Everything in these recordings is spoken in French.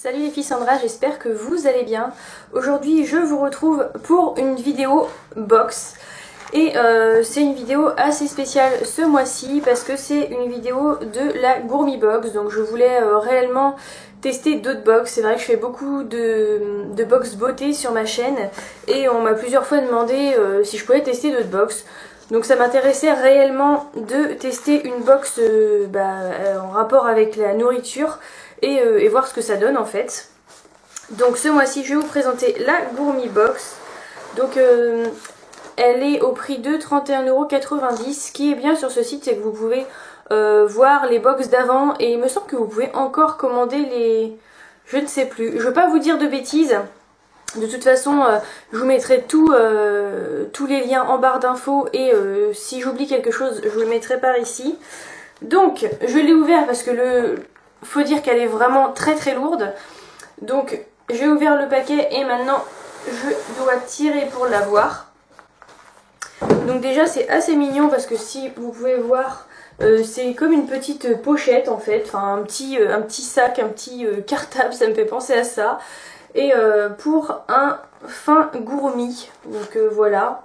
Salut les filles, Sandra, j'espère que vous allez bien. Aujourd'hui je vous retrouve pour une vidéo box. Et c'est une vidéo assez spéciale ce mois-ci parce que c'est une vidéo de la Gourmi Box. Donc je voulais réellement tester d'autres box. C'est vrai que je fais beaucoup de box beauté sur ma chaîne et on m'a plusieurs fois demandé si je pouvais tester d'autres box. Donc ça m'intéressait réellement de tester une box en rapport avec la nourriture et voir ce que ça donne en fait. Donc ce mois-ci je vais vous présenter la Gourmi Box. Donc elle est au prix de 31,90 €. Ce qui est bien sur ce site, c'est que vous pouvez voir les box d'avant. Et il me semble que vous pouvez encore commander les... Je ne sais plus. Je ne veux pas vous dire de bêtises. De toute façon, je vous mettrai tous les liens en barre d'infos. Et si j'oublie quelque chose, je vous le mettrai par ici. Donc, je l'ai ouvert parce que faut dire qu'elle est vraiment très très lourde. Donc, j'ai ouvert le paquet et maintenant, je dois tirer pour l'avoir. Donc déjà c'est assez mignon parce que si vous pouvez voir c'est comme une petite pochette en fait, enfin un petit sac, un petit cartable, ça me fait penser à ça. Et pour un fin gourmi, donc voilà.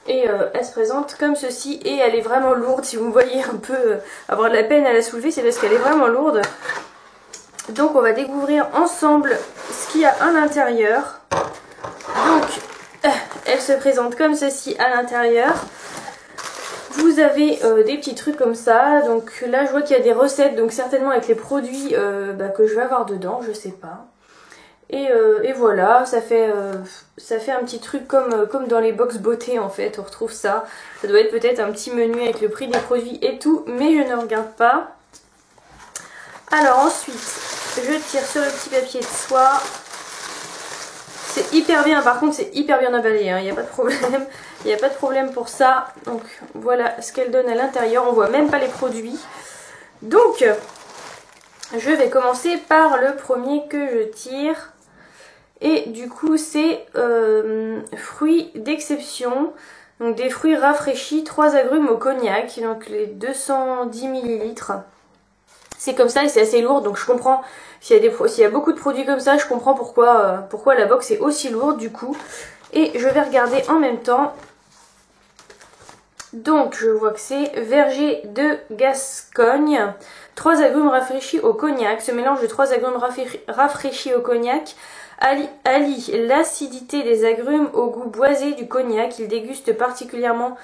Et elle se présente comme ceci et elle est vraiment lourde. Si vous me voyez un peu avoir de la peine à la soulever, c'est parce qu'elle est vraiment lourde. Donc on va découvrir ensemble ce qu'il y a à l'intérieur. Donc elle se présente comme ceci à l'intérieur. Vous avez des petits trucs comme ça. Donc là je vois qu'il y a des recettes, donc certainement avec les produits que je vais avoir dedans, je sais pas. Et voilà, ça fait un petit truc comme dans les box beauté en fait, on retrouve ça. Ça doit être peut-être un petit menu avec le prix des produits et tout, mais je ne regarde pas. Alors ensuite, je tire sur le petit papier de soie. C'est hyper bien, par contre c'est hyper bien emballé, hein. Il n'y a pas de problème. Il n'y a pas de problème pour ça. Donc voilà ce qu'elle donne à l'intérieur. On voit même pas les produits. Donc je vais commencer par le premier que je tire. Et du coup c'est fruits d'exception. Donc des fruits rafraîchis, 3 agrumes au cognac. Donc les 210 ml. C'est comme ça et c'est assez lourd, donc je comprends. S'il y a beaucoup de produits comme ça, je comprends pourquoi la box est aussi lourde du coup. Et je vais regarder en même temps. Donc je vois que c'est verger de Gascogne. 3 agrumes rafraîchis au cognac. Ce mélange de 3 agrumes rafraîchis au cognac allie l'acidité des agrumes au goût boisé du cognac. Il déguste particulièrement...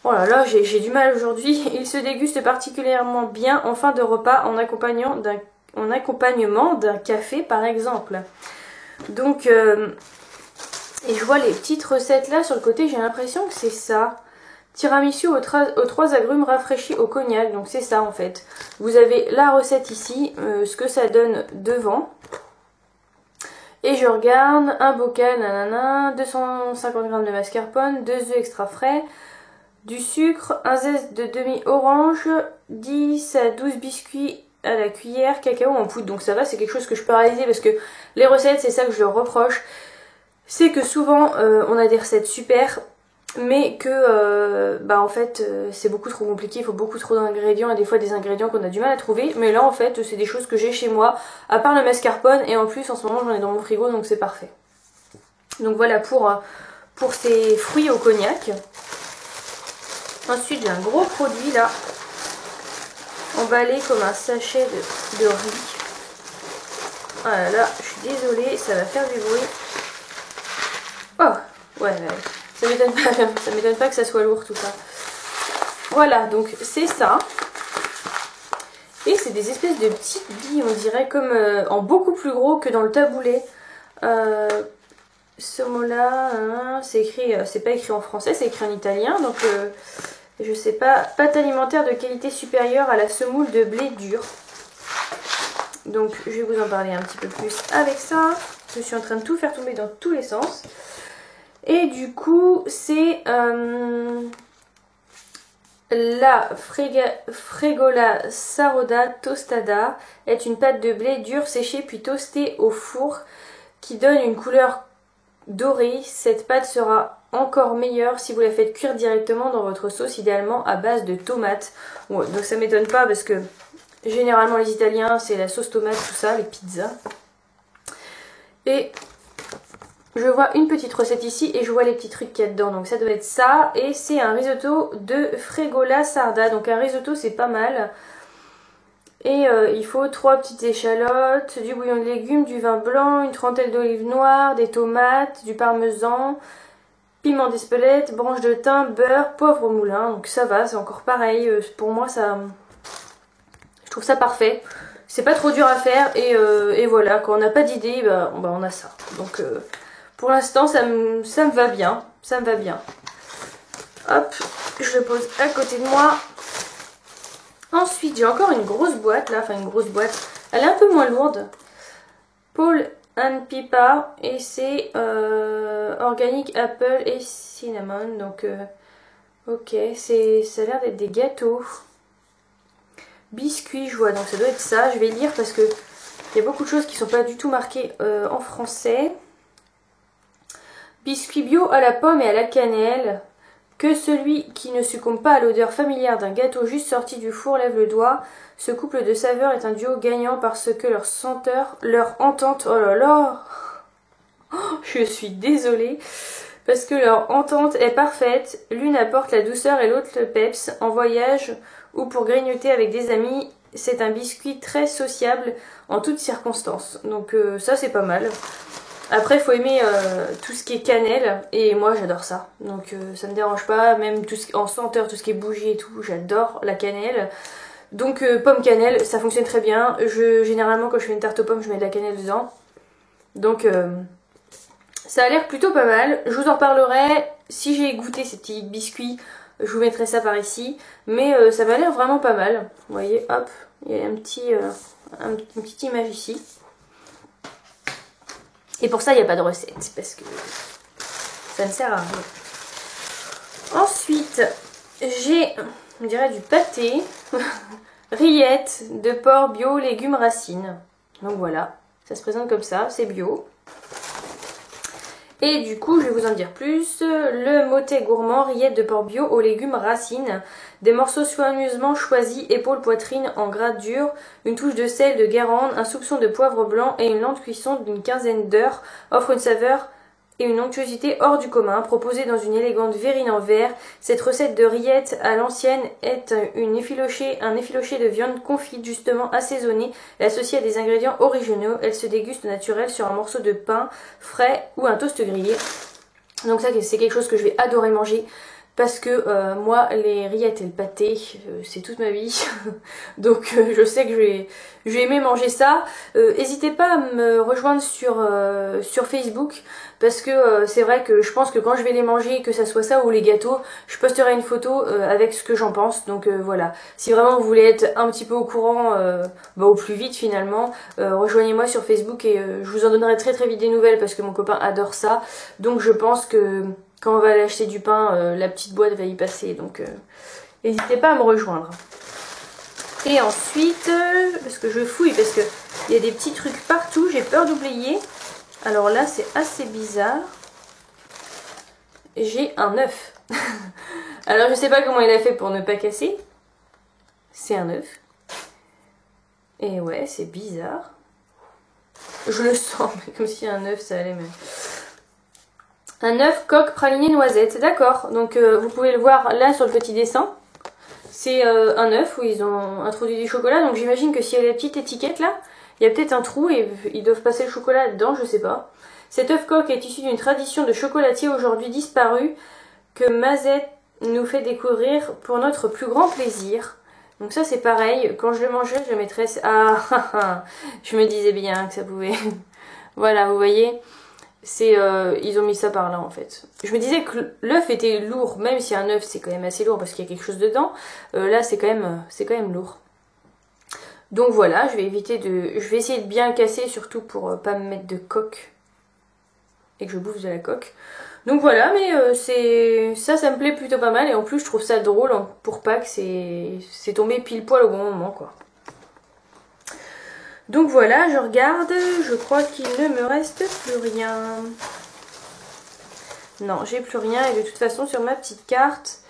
Oh là là, j'ai du mal aujourd'hui. Il se déguste particulièrement bien en fin de repas en accompagnement d'un café par exemple. Donc, et je vois les petites recettes là sur le côté, j'ai l'impression que c'est ça. Tiramisu aux 3 agrumes rafraîchis au cognac, donc c'est ça en fait. Vous avez la recette ici, ce que ça donne devant. Et je regarde, un bocal, nanana, 250 g de mascarpone, 2 œufs extra frais, du sucre, un zeste de demi-orange, 10 à 12 biscuits à la cuillère, cacao en poudre. Donc ça va, c'est quelque chose que je peux réaliser parce que les recettes, c'est ça que je leur reproche. C'est que souvent, on a des recettes super, mais que en fait, c'est beaucoup trop compliqué. Il faut beaucoup trop d'ingrédients et des fois des ingrédients qu'on a du mal à trouver. Mais là, en fait, c'est des choses que j'ai chez moi, à part le mascarpone. Et en plus, en ce moment, j'en ai dans mon frigo, donc c'est parfait. Donc voilà pour ces fruits au cognac. Ensuite j'ai un gros produit là, emballé comme un sachet de riz. Ah là là, je suis désolée, ça va faire du bruit. Oh, ouais, ça m'étonne pas que ça soit lourd tout ça. Voilà, donc c'est ça. Et c'est des espèces de petites billes, on dirait, comme en beaucoup plus gros que dans le taboulet. Ce mot-là, hein, c'est écrit, c'est pas écrit en français, c'est écrit en italien, donc... je sais pas, pâte alimentaire de qualité supérieure à la semoule de blé dur. Donc je vais vous en parler un petit peu plus avec ça. Je suis en train de tout faire tomber dans tous les sens. Et du coup c'est la Fregola Saroda Tostada est une pâte de blé dur séchée puis toastée au four qui donne une couleur dorée. Cette pâte sera encore meilleure si vous la faites cuire directement dans votre sauce, idéalement à base de tomates. Bon, donc ça m'étonne pas parce que généralement les Italiens c'est la sauce tomate, tout ça, les pizzas. Et je vois une petite recette ici et je vois les petits trucs qu'il y a dedans. Donc ça doit être ça. Et c'est un risotto de Fregola Sarda. Donc un risotto c'est pas mal. Et il faut 3 petites échalotes, du bouillon de légumes, du vin blanc, une trentaine d'olives noires, des tomates, du parmesan, piment d'Espelette, branche de thym, beurre, poivre au moulin. Donc ça va, c'est encore pareil. Pour moi, ça, je trouve ça parfait. C'est pas trop dur à faire et voilà, quand on n'a pas d'idée, bah, on a ça. Donc pour l'instant, ça me va bien. Ça me va bien. Hop, je le pose à côté de moi. Ensuite, j'ai encore une grosse boîte là, enfin une grosse boîte. Elle est un peu moins lourde. Paul and Pipa et c'est organique apple et cinnamon. Donc, ok, ça a l'air d'être des gâteaux. Biscuits, je vois, donc ça doit être ça. Je vais lire parce que il y a beaucoup de choses qui sont pas du tout marquées en français. Biscuits bio à la pomme et à la cannelle. Que celui qui ne succombe pas à l'odeur familière d'un gâteau juste sorti du four lève le doigt. Ce couple de saveurs est un duo gagnant parce que leur senteur, leur entente, oh là là, je suis désolée, parce que leur entente est parfaite. L'une apporte la douceur et l'autre le peps. En voyage ou pour grignoter avec des amis, c'est un biscuit très sociable en toutes circonstances. Donc ça c'est pas mal. Après, il faut aimer tout ce qui est cannelle, et moi j'adore ça. Donc ça me dérange pas, même tout en senteur, tout ce qui est bougie et tout, j'adore la cannelle. Donc pomme cannelle, ça fonctionne très bien. Généralement quand je fais une tarte aux pommes, je mets de la cannelle dedans. Donc ça a l'air plutôt pas mal. Je vous en reparlerai. Si j'ai goûté ces petits biscuits, je vous mettrai ça par ici. Mais ça m'a l'air vraiment pas mal. Vous voyez, hop, il y a une petite image ici. Et pour ça, il n'y a pas de recette, parce que ça ne sert à rien. Ensuite, j'ai, on dirait du pâté, rillettes de porc bio, légumes, racines. Donc voilà, ça se présente comme ça, c'est bio. Et du coup, je vais vous en dire plus. Le motet gourmand, rillettes de porc bio aux légumes, racines. Des morceaux soigneusement choisis, épaules, poitrine en gras dur, une touche de sel, de guérande, un soupçon de poivre blanc et une lente cuisson d'une quinzaine d'heures offrent une saveur et une onctuosité hors du commun. Proposée dans une élégante verrine en verre, cette recette de rillettes à l'ancienne est un effiloché de viande confite justement assaisonnée et associée à des ingrédients originaux. Elle se déguste naturelle sur un morceau de pain frais ou un toast grillé. Donc ça, c'est quelque chose que je vais adorer manger. Parce que moi, les rillettes et le pâté, c'est toute ma vie. Donc je sais que je vais aimer manger ça. N'hésitez pas à me rejoindre sur Facebook. Parce que c'est vrai que je pense que quand je vais les manger, que ça soit ça ou les gâteaux, je posterai une photo avec ce que j'en pense. Donc voilà. Si vraiment vous voulez être un petit peu au courant, au plus vite finalement, rejoignez-moi sur Facebook et je vous en donnerai très très vite des nouvelles parce que mon copain adore ça. Donc je pense que quand on va aller acheter du pain, la petite boîte va y passer, donc n'hésitez pas à me rejoindre. Et ensuite, parce que je fouille, parce qu'il y a des petits trucs partout, j'ai peur d'oublier. Alors là, c'est assez bizarre. J'ai un œuf. Alors je sais pas comment il a fait pour ne pas casser. C'est un œuf. Et ouais, c'est bizarre. Je le sens, mais comme si un œuf, ça allait même. Un œuf coque praliné noisette, d'accord. Donc vous pouvez le voir là sur le petit dessin. C'est un œuf où ils ont introduit du chocolat. Donc j'imagine que s'il y a la petite étiquette là, il y a peut-être un trou et ils doivent passer le chocolat dedans, je sais pas. Cet œuf coque est issu d'une tradition de chocolatier aujourd'hui disparue que Mazette nous fait découvrir pour notre plus grand plaisir. Donc ça c'est pareil, quand je le mangerai, je le mettrai... Ah, je me disais bien que ça pouvait... Voilà, vous voyez, ils ont mis ça par là en fait. Je me disais que l'œuf était lourd, même si un œuf c'est quand même assez lourd parce qu'il y a quelque chose dedans. Là c'est quand même lourd. Donc voilà, je vais essayer de bien casser surtout pour pas me mettre de coque et que je bouffe de la coque. Donc voilà, mais ça me plaît plutôt pas mal et en plus je trouve ça drôle pour Pâques, c'est tombé pile poil au bon moment quoi. Donc voilà, je regarde, je crois qu'il ne me reste plus rien. Non, j'ai plus rien et de toute façon sur ma petite carte,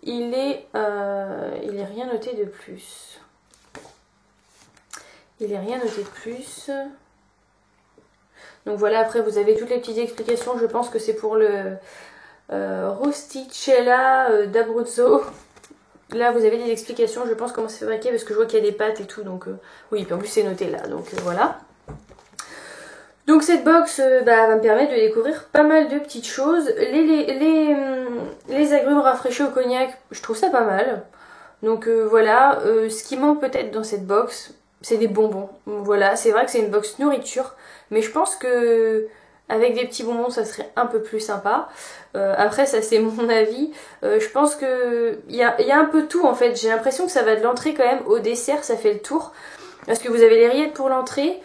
il est rien noté de plus. Il est rien noté de plus. Donc voilà, après vous avez toutes les petites explications, je pense que c'est pour le Rosticella d'Abruzzo. Là vous avez des explications, je pense comment c'est fabriqué parce que je vois qu'il y a des pâtes et tout, donc oui, puis en plus c'est noté là, donc voilà. Donc cette box va me permettre de découvrir pas mal de petites choses. Les agrumes rafraîchis au cognac, je trouve ça pas mal. Donc voilà, ce qui manque peut-être dans cette box, c'est des bonbons. Voilà, c'est vrai que c'est une box nourriture, mais je pense que avec des petits bonbons ça serait un peu plus sympa. Après ça c'est mon avis. Je pense que il y a un peu tout en fait. J'ai l'impression que ça va de l'entrée quand même au dessert, ça fait le tour. Parce que vous avez les rillettes pour l'entrée.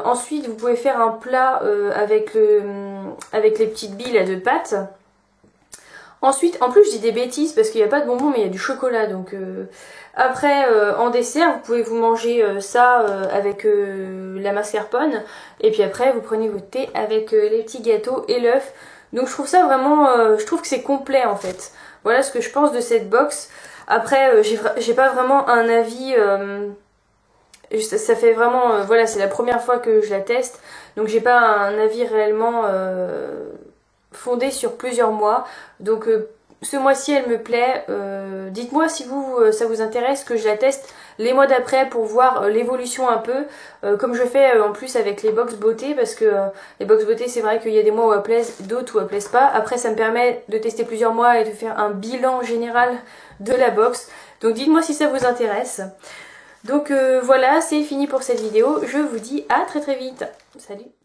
Ensuite vous pouvez faire un plat avec les petites billes là, de pâtes. Ensuite, en plus je dis des bêtises parce qu'il n'y a pas de bonbons mais il y a du chocolat. Donc après en dessert vous pouvez vous manger ça avec la mascarpone. Et puis après vous prenez votre thé avec les petits gâteaux et l'œuf. Donc je trouve ça vraiment, je trouve que c'est complet en fait. Voilà ce que je pense de cette box. Après j'ai pas vraiment un avis... ça fait vraiment, voilà, c'est la première fois que je la teste, donc j'ai pas un avis réellement fondé sur plusieurs mois. Donc ce mois-ci elle me plaît. Dites-moi si ça vous intéresse que je la teste les mois d'après pour voir l'évolution un peu, comme je fais en plus avec les box beauté, parce que les box beauté c'est vrai qu'il y a des mois où elles plaisent, d'autres où elles plaisent pas. Après ça me permet de tester plusieurs mois et de faire un bilan général de la box. Donc dites-moi si ça vous intéresse. Donc voilà, c'est fini pour cette vidéo. Je vous dis à très très vite. Salut!